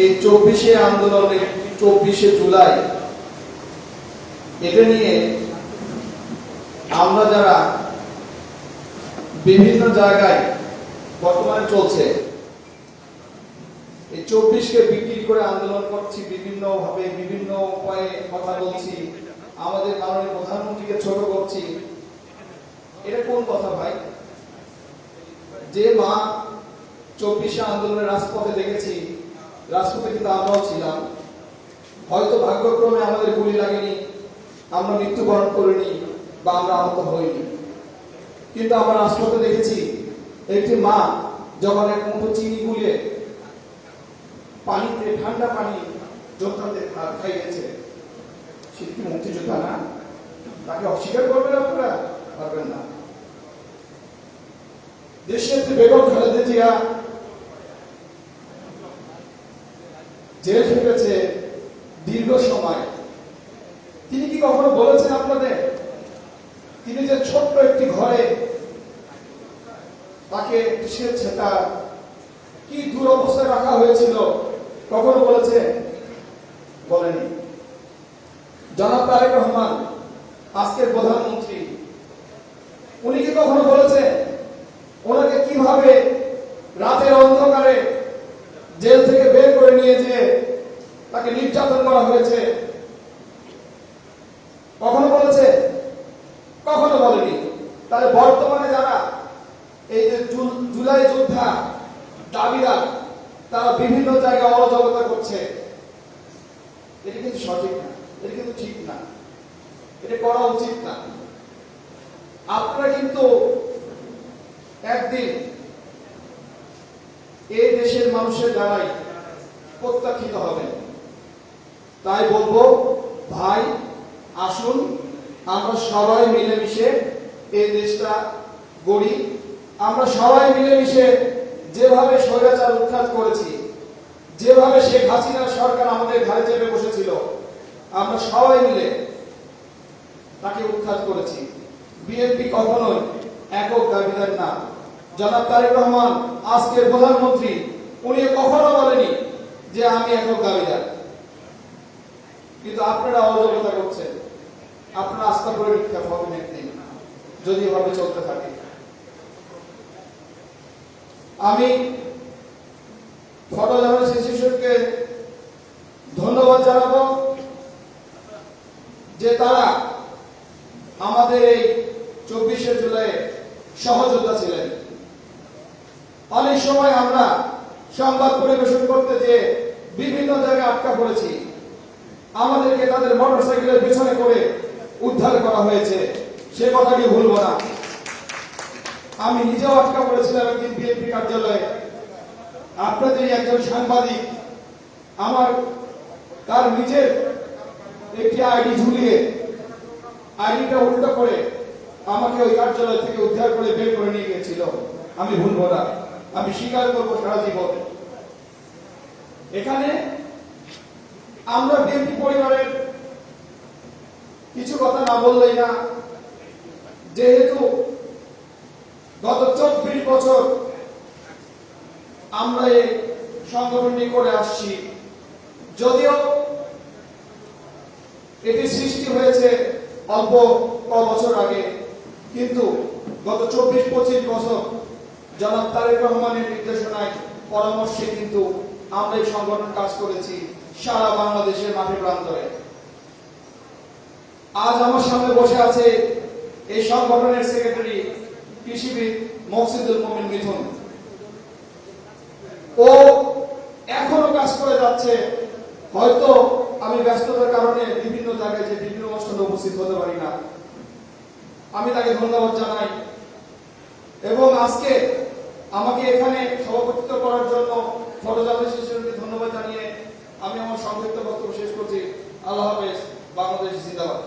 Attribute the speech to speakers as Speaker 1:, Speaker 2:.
Speaker 1: এই 24শে আন্দোলনে 24শে জুলাই এটা নিয়ে আমরা যারা বিভিন্ন জায়গায় বর্তমানে চলছে এই 24কে বিক্রি করে আন্দোলন করছি, বিভিন্ন ভাবে বিভিন্ন উপায়ে কথা বলছি, আমাদের মাননীয় প্রধানমন্ত্রীকে ছোট করছি, এটা কোন কথা ভাই? যে মা 24শে আন্দোলনের রাজপথে দেখেছি, রাজপথে কিন্তু আমরাও ছিলাম। হয়তো ভাগ্যক্রমে আমাদের গুলি লাগেনি, আমরা মৃত্যুবরণ করিনি বা আমরা আহত হইনি, কিন্তু আমরা রাজপথে দেখেছি একটি মা যখন এক মুঠো চিনি গুলিয়ে পানিতে, ঠান্ডা পানি যোদ্ধাদের খাইয়েছে, সে কি মুক্তিযোদ্ধা না? তাকে অস্বীকার করবেন আপনারা? পারবেন না। দেশের বেগম খালেদা জিয়া জেল খেটেছে দীর্ঘ সময়। তিনি কি কখনো বলেছেন আপনাদের তিনি যে ছোট্ট একটি ঘরে তাকে ছেঁচা কি দুরবস্থায় রাখা হয়েছিল, কখনো বলেছে? বলেনি। জনাব তারেক রহমান আজকের প্রধানমন্ত্রী, উনি কি কখনো বলেছে ওনাকে কিভাবে রাতের অন্ধকারে জেল থেকে বের করে নিয়ে যে তাকে নির্যাতন করা হয়েছে? কখনো বলেছে? কখনো বলেনি। তাহলে বর্তমানে যারা এই যে জুলাই যোদ্ধা দাবিদার, তারা বিভিন্ন জায়গায় অরাজকতা করছে, এটা কিন্তু সঠিক না, এটা কিন্তু ঠিক না, এটা করা উচিত না। আপনারা কিন্তু একদিন এই দেশের মানুষের দ্বারাই প্রত্যাখ্যিত হবেন। তাই বলবো, ভাই আসুন আমরা সবাই মিলেমিশে এই দেশটা গড়ি। আমরা সবাই মিলেমিশে যেভাবে স্বৈরাচার উৎখাত করেছি, যেভাবে শেখ হাসিনার সরকার আমাদের ঘাড়ে চেপে বসেছিল, আমরা সবাই মিলে তাকে উৎখাত করেছি। বিএনপি কখনোই একক দাবিদার না। জনাব তারেক রহমান আজকের প্রধানমন্ত্রী, উনি কখনো বলেনি যে আমি একক দাবিদার, কিন্তু আপনারা অরাজকতা করছেন। আপনারা আস্থা করে নিক্ষেপ হবেন একদিন, যদি এভাবে চলতে থাকে। আমি ফটো জার্নালিস্ট শিশুকে ধন্যবাদ জানাবো যে তারা আমাদের এই 24শে জুলাই সহযোদ্ধা ছিলেন। অনেক সময় আমরা সংবাদ পরিবেশন করতে যে বিভিন্ন জায়গায় আটকা পড়েছি, আমাদেরকে তাদের মোটরসাইকেলের পিছনে করে উদ্ধার করা হয়েছে, সে কথাটি ভুলবো না। আমি নিজেও আটকা পড়েছিলাম একদিন বিএনপি কার্যালয়ে। আপনাদের একজন সাংবাদিক আমার তার নিজের একটি আইডি ঝুলিয়ে আইডিটা উল্টো করে আমাকে ওই কার্যালয় থেকে উদ্ধার করে বের করে নিয়ে গিয়েছিল। আমি ভুলবো না, আমি স্বীকার করবো সারা জীবন। এখানে আমরা বিএনপি পরিবারের কিছু কথা না বললেই না, যেহেতু গত 24 বছর আমরা এই সংগঠনটি করে আসছি। যদিও এটি সৃষ্টি হয়েছে অল্প বছর আগে, কিন্তু গত 24-25 বছর জনাব তারেক রহমানের নির্দেশনায়, পরামর্শে কিন্তু আমরা এই সংগঠন কাজ করেছি সারা বাংলাদেশের মাঠে প্রান্তরে। আজ আমার সামনে বসে আছে এই সংগঠনের সেক্রেটারি কৃষিবিদ মকসুদুল মুমিন মিথুন। ও এখনো কাজ করে যাচ্ছে। হয়তো আমি ব্যস্ততার কারণে বিভিন্ন জায়গায় যে বিভিন্ন অনুষ্ঠানে উপস্থিত হতে পারি না, আমি তাকে ধন্যবাদ জানাই। এবং আজকে আমাকে এখানে সভাপতিত্ব করার জন্য ফটো জার্নালিস্ট শিশুকে ধন্যবাদ জানিয়ে আমি আমার সংক্ষিপ্ত বক্তব্য শেষ করছি। আল্লাহ হাফেজ। বাংলাদেশ জিন্দাবাদ।